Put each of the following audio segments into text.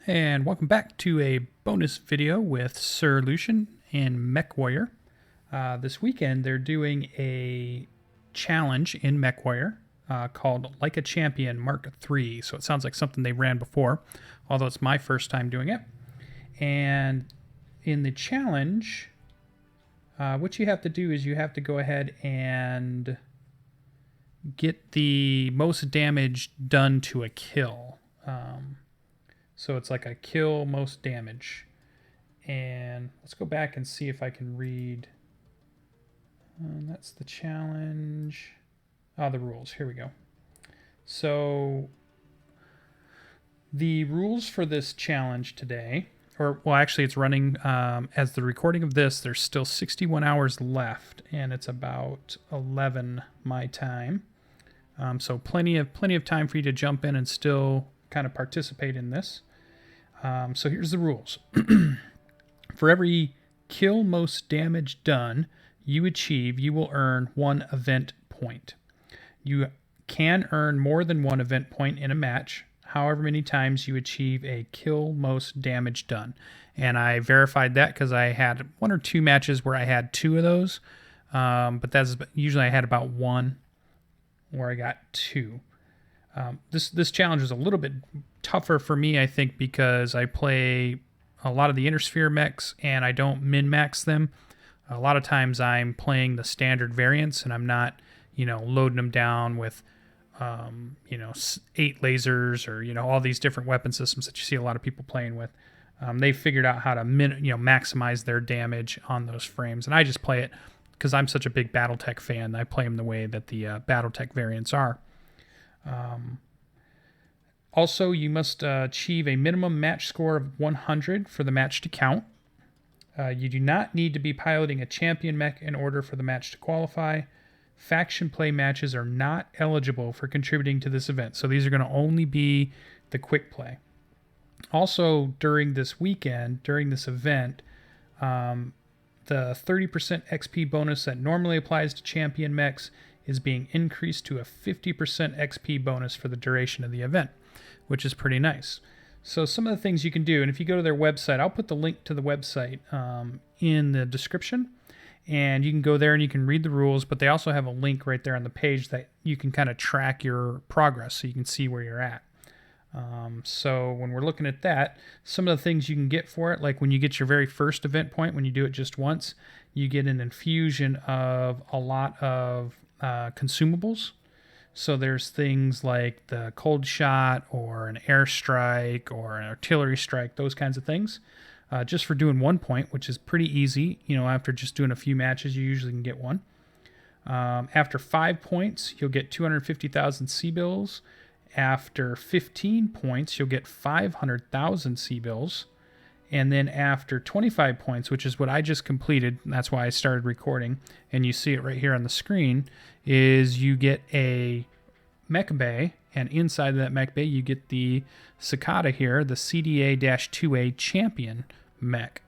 And welcome back to a bonus video with SirLucien and MechWarrior. This weekend they're doing a challenge in MechWarrior called Like a Champion Mark III. So it sounds like something they ran before, although it's my first time doing it. And in the challenge, what you have to do is you have to go ahead and get the most damage done to a kill. So it's like a kill most damage. And let's go back and see if I can read. That's the challenge. The rules. Here we go. So the rules for this challenge today, actually it's running as the recording of this, there's still 61 hours left, and it's about 11 my time. So plenty of time for you to jump in and still kind of participate in this. So here's the rules. For every kill most damage done you achieve, you will earn 1 event point. You can earn more than 1 event point in a match, however many times you achieve a kill most damage done. And I verified that because I had 1 or 2 matches where I had 2 of those, but that's usually I had about 1 where I got 2. This challenge is a little bit tougher for me, I think, because I play a lot of the Intersphere mechs and I don't min-max them. A lot of times I'm playing the standard variants and I'm not, loading them down with, 8 lasers or, all these different weapon systems that you see a lot of people playing with. They've figured out how to maximize their damage on those frames. And I just play it because I'm such a big Battletech fan. I play them the way that the Battletech variants are. Also, you must achieve a minimum match score of 100 for the match to count. You do not need to be piloting a champion mech in order for the match to qualify. Faction play matches are not eligible for contributing to this event, so these are going to only be the quick play. Also, during this weekend, during this event, the 30% XP bonus that normally applies to champion mechs is being increased to a 50% XP bonus for the duration of the event, which is pretty nice. So some of the things you can do, and if you go to their website, I'll put the link to the website in the description, and you can go there and you can read the rules, but they also have a link right there on the page that you can kind of track your progress so you can see where you're at. So when we're looking at that, some of the things you can get for it, like when you get your very first event point, when you do it just once, you get an infusion of a lot of consumables. So there's things like the cold shot or an airstrike or an artillery strike, those kinds of things, just for doing 1 point, which is pretty easy. After just doing a few matches, you usually can get one. After 5 points, you'll get 250,000 C-bills. After 15 points, you'll get 500,000 C-bills. And then after 25 points, which is what I just completed, that's why I started recording, and you see it right here on the screen, is you get a mech bay, and inside of that mech bay, you get the Cicada here, the CDA-2A Champion mech.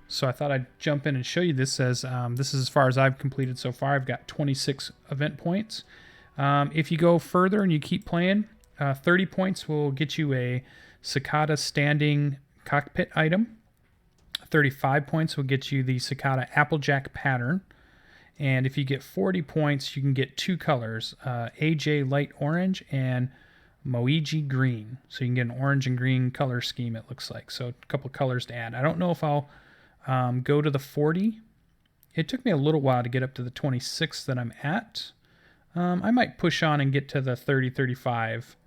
So I thought I'd jump in and show you this as this is as far as I've completed so far. I've got 26 event points. If you go further and you keep playing, 30 points will get you a Cicada standing cockpit item. 35 points will get you the Cicada Applejack pattern. And if you get 40 points, you can get 2 colors, AJ Light Orange and Moiji Green. So you can get an orange and green color scheme, it looks like. So a couple colors to add. I don't know if I'll go to the 40. It took me a little while to get up to the 26 that I'm at. I might push on and get to the 30, 35.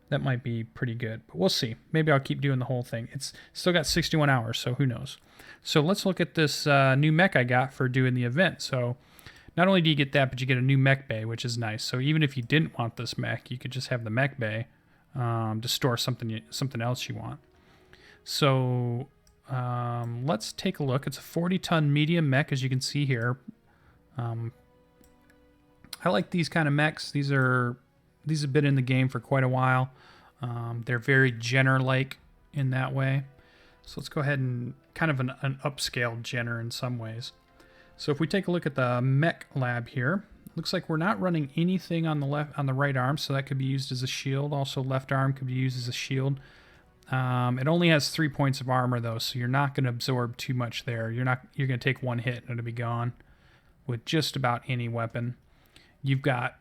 That might be pretty good, but we'll see. Maybe I'll keep doing the whole thing. It's still got 61 hours, so who knows. So let's look at this new mech I got for doing the event. So not only do you get that, but you get a new mech bay, which is nice. So even if you didn't want this mech, you could just have the mech bay to store something else you want. So let's take a look. It's a 40-ton medium mech, as you can see here. I like these kind of mechs. These have been in the game for quite a while. They're very Jenner-like in that way. So let's go ahead and kind of an upscaled Jenner in some ways. So if we take a look at the MechLab here, looks like we're not running anything on the right arm, so that could be used as a shield. Also, left arm could be used as a shield. It only has 3 points of armor though, so you're not going to absorb too much there. You're going to take one hit and it'll be gone with just about any weapon. You've got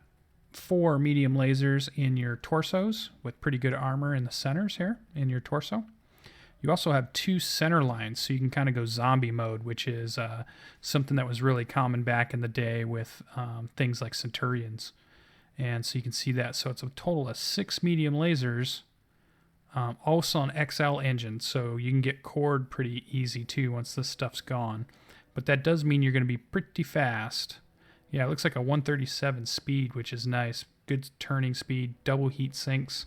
4 medium lasers in your torsos with pretty good armor in the centers here in your torso. You also have 2 center lines, so you can kind of go zombie mode, which is something that was really common back in the day with things like Centurions. And so you can see that. So it's a total of 6 medium lasers, also an XL engine, so you can get cored pretty easy too once this stuff's gone. But that does mean you're going to be pretty fast. Yeah, it looks like a 137 speed, which is nice. Good turning speed, double heat sinks,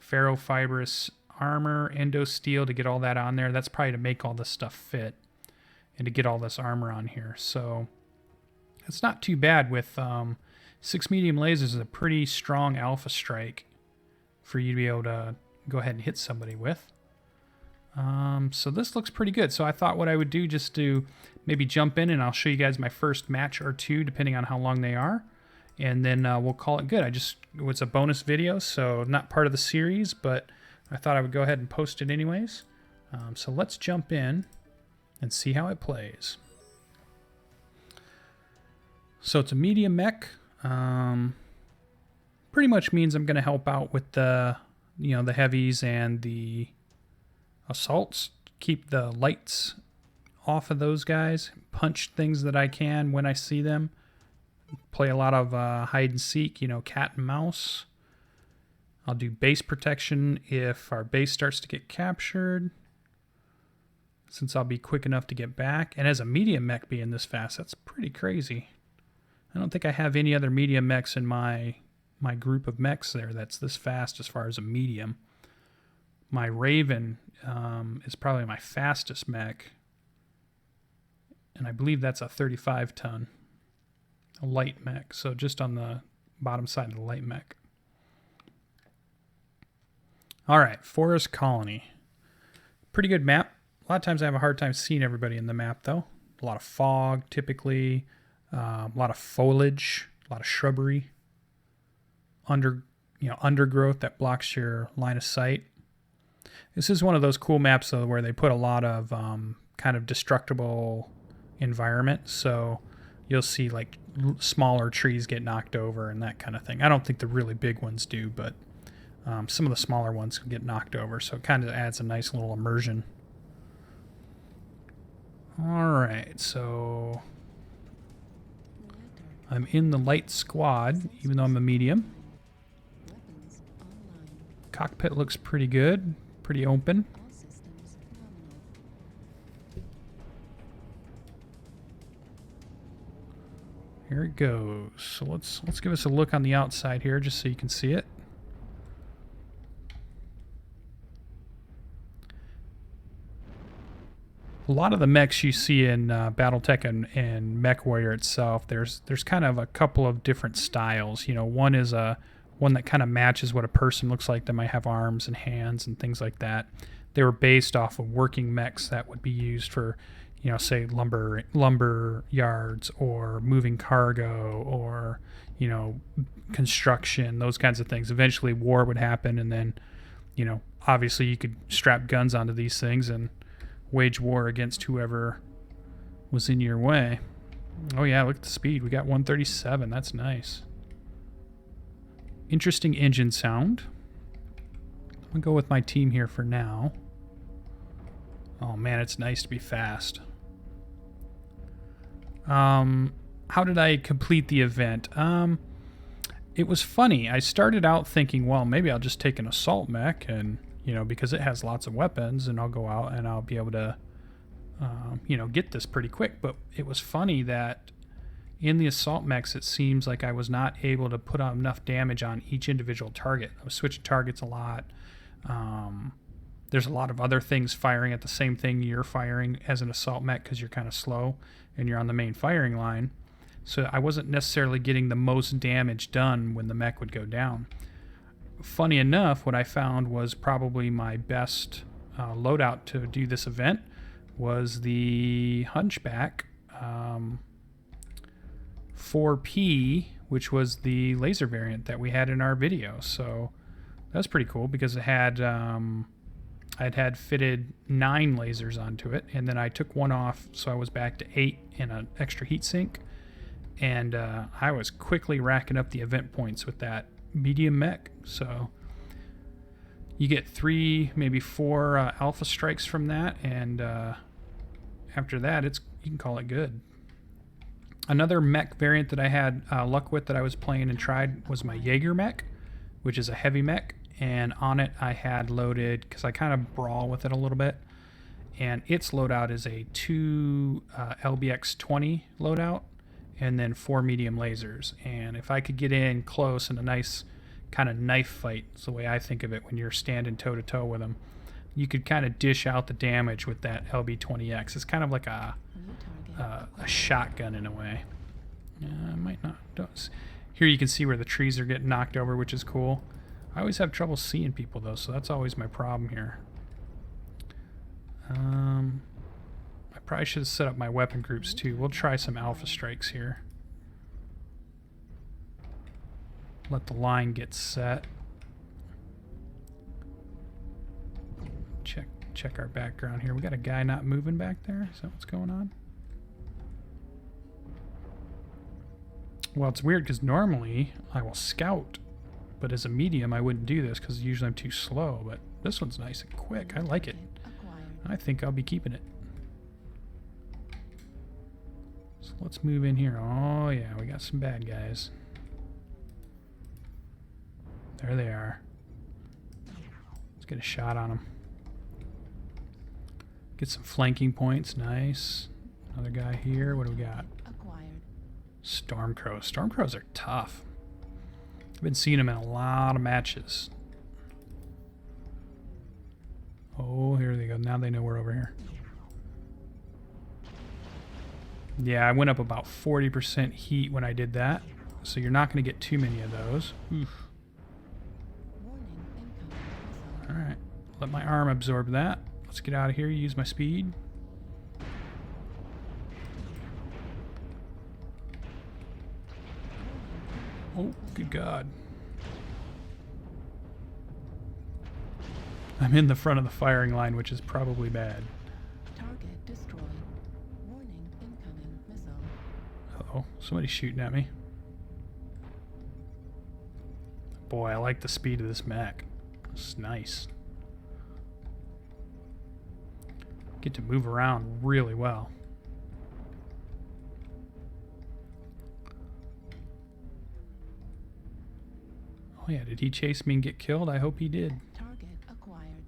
ferrofibrous armor, endo steel to get all that on there. That's probably to make all this stuff fit and to get all this armor on here. So it's not too bad with 6 medium lasers is a pretty strong alpha strike for you to be able to go ahead and hit somebody with. So this looks pretty good. So I thought what I would do just to maybe jump in and I'll show you guys my first match or two depending on how long they are. And then we'll call it good. It's a bonus video, so not part of the series, but I thought I would go ahead and post it anyways. So let's jump in and see how it plays. So it's a medium mech. Pretty much means I'm going to help out with the heavies and the assaults. Keep the lights off of those guys. Punch things that I can when I see them. Play a lot of hide and seek, cat and mouse. I'll do base protection if our base starts to get captured, since I'll be quick enough to get back. And as a medium mech being this fast, that's pretty crazy. I don't think I have any other medium mechs in my group of mechs there that's this fast as far as a medium. My Raven is probably my fastest mech, and I believe that's a 35-ton, a light mech, so just on the bottom side of the light mech. All right, Forest Colony. Pretty good map. A lot of times I have a hard time seeing everybody in the map, though. A lot of fog, typically. A lot of foliage, a lot of shrubbery. Undergrowth that blocks your line of sight. This is one of those cool maps, though, where they put a lot of kind of destructible environment. So you'll see, like, smaller trees get knocked over and that kind of thing. I don't think the really big ones do, but some of the smaller ones can get knocked over, so it kind of adds a nice little immersion. Alright, so I'm in the light squad, even though I'm a medium. Cockpit looks pretty good, pretty open. Here it goes. So let's give us a look on the outside here, just so you can see it. A lot of the mechs you see in BattleTech and MechWarrior itself, there's kind of a couple of different styles. One is one that kind of matches what a person looks like. They might have arms and hands and things like that. They were based off of working mechs that would be used for, say lumber yards or moving cargo or, construction, those kinds of things. Eventually war would happen, and then, obviously you could strap guns onto these things and wage war against whoever was in your way. Oh yeah, look at the speed. We got 137. That's nice. Interesting engine sound. I'm gonna go with my team here for now. Oh man, it's nice to be fast. How did I complete the event? It was funny. I started out thinking, well, maybe I'll just take an assault mech and because it has lots of weapons, and I'll go out and I'll be able to, get this pretty quick. But it was funny that in the assault mechs, it seems like I was not able to put on enough damage on each individual target. I was switching targets a lot. There's a lot of other things firing at the same thing you're firing as an assault mech because you're kind of slow and you're on the main firing line. So I wasn't necessarily getting the most damage done when the mech would go down. Funny enough, what I found was probably my best loadout to do this event was the Hunchback 4P, which was the laser variant that we had in our video. So that was pretty cool because it had I'd had fitted 9 lasers onto it, and then I took one off, so I was back to 8 and an extra heat sink. And I was quickly racking up the event points with that medium mech. So you get 3, maybe 4 alpha strikes from that, and after that, you can call it good. Another mech variant that I had luck with that I was playing and tried was my Jaeger mech, which is a heavy mech. And on it I had loaded, because I kind of brawl with it a little bit, and its loadout is a 2 LBX-20 loadout and then 4 medium lasers. And if I could get in close in a nice kind of knife fight, is the way I think of it, when you're standing toe-to-toe with them, you could kind of dish out the damage with that LB-20X. It's kind of like a shotgun in a way. I might not. Here you can see where the trees are getting knocked over, which is cool. I always have trouble seeing people, though, so that's always my problem here. I probably should have set up my weapon groups, too. We'll try some alpha strikes here. Let the line get set. Check our background here. We got a guy not moving back there. Is that what's going on? Well, it's weird because normally I will scout, but as a medium I wouldn't do this because usually I'm too slow, but this one's nice and quick. I like it. I think I'll be keeping it. So let's move in here. Oh yeah, we got some bad guys. There they are. Let's get a shot on them. Get some flanking points. Nice. Another guy here. What do we got? Stormcrows. Stormcrows are tough. I've been seeing them in a lot of matches. Oh, here they go. Now they know we're over here. Yeah, I went up about 40% heat when I did that. So you're not going to get too many of those. Oof. Alright. Let my arm absorb that. Let's get out of here. Use my speed. Oh, good God. I'm in the front of the firing line, which is probably bad. Target destroyed. Warning, incoming missile. Uh-oh, somebody's shooting at me. Boy, I like the speed of this mech. It's nice. Get to move around really well. Oh yeah, did he chase me and get killed? I hope he did. Target acquired.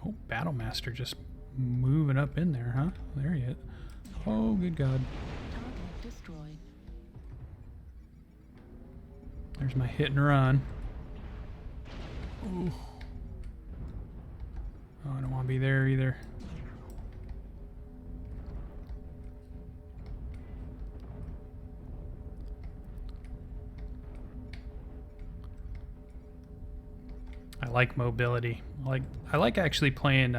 Oh, Battlemaster just moving up in there, huh? There he is. Oh, good God. Target destroyed. There's my hit and run. Ooh. Oh, I don't want to be there either. I like mobility. I like actually playing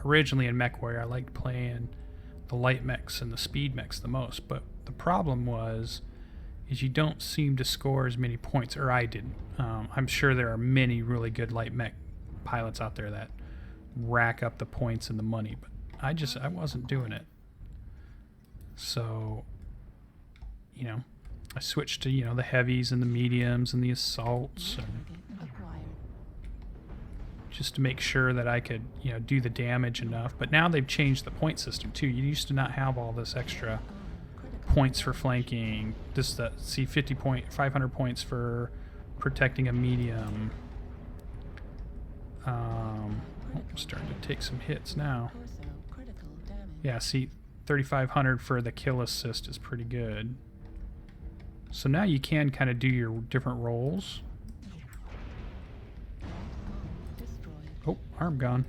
originally in MechWarrior. I liked playing the light mechs and the speed mechs the most, but the problem is you don't seem to score as many points, or I didn't. I'm sure there are many really good light mech pilots out there that rack up the points and the money, but I wasn't doing it. So, I switched to, the heavies and the mediums and the assaults, and just to make sure that I could, do the damage enough. But now they've changed the point system too. You used to not have all this extra points for flanking. See 500 points for protecting a medium. I'm starting to take some hits now. Yeah, see, 3,500 for the kill assist is pretty good. So now you can kind of do your different roles. Oh, arm gone.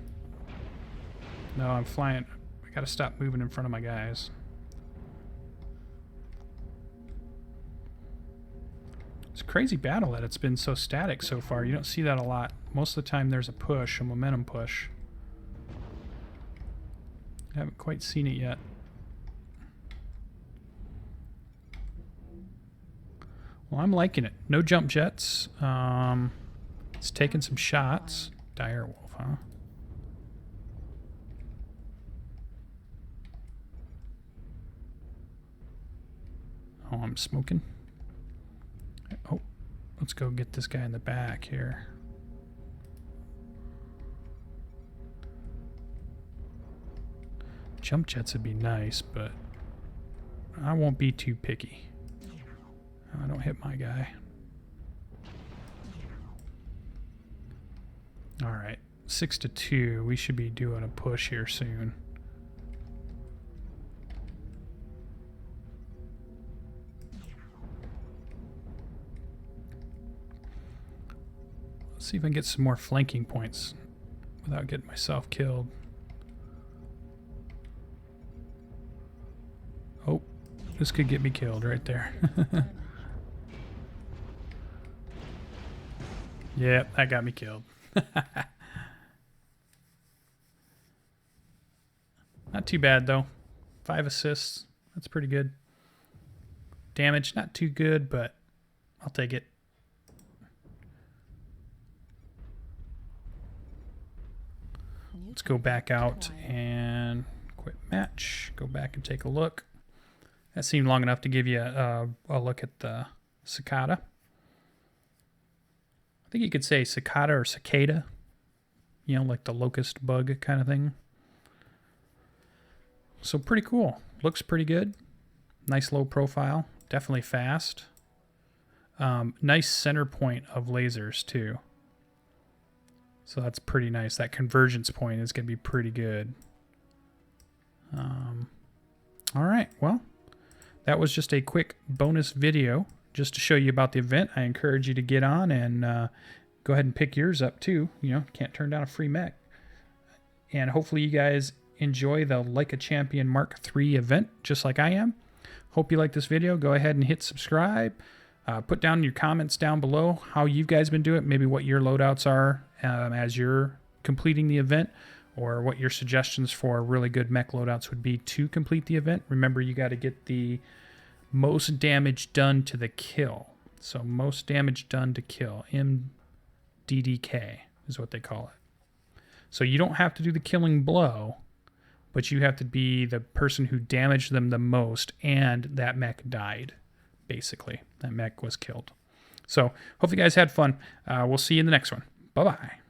No, I'm flying. I gotta stop moving in front of my guys. It's a crazy battle that it's been so static so far. You don't see that a lot. Most of the time there's a push, a momentum push. I haven't quite seen it yet. Well, I'm liking it. No jump jets. It's taking some shots. Direwolf, huh? Oh, I'm smoking. Oh, let's go get this guy in the back here. Jump jets would be nice, but I won't be too picky. I don't hit my guy. All right, 6-2. We should be doing a push here soon. Let's see if I can get some more flanking points without getting myself killed. Oh, this could get me killed right there. Yep, that got me killed. Not too bad though. 5 assists. That's pretty good. Damage, not too good, but I'll take it. Let's go back out and quit match. Go back and take a look. That seemed long enough to give you a look at the cicada. I think you could say cicada or cicada. You know, like the locust bug kind of thing. So pretty cool. Looks pretty good. Nice low profile. Definitely fast. Nice center point of lasers too. So that's pretty nice. That convergence point is going to be pretty good. All right. Well, that was just a quick bonus video just to show you about the event. I encourage you to get on and go ahead and pick yours up too. You know, can't turn down a free mech. And hopefully you guys enjoy the Like a Champion Mark III event just like I am. Hope you like this video. Go ahead and hit subscribe. Put down your comments down below how you guys been doing it, maybe what your loadouts are as you're completing the event, or what your suggestions for really good mech loadouts would be to complete the event. Remember, you got to get the most damage done to the kill. So most damage done to kill, MDDK is what they call it. So you don't have to do the killing blow, but you have to be the person who damaged them the most and that mech died, basically. That mech was killed. So hope you guys had fun. We'll see you in the next one. Bye-bye.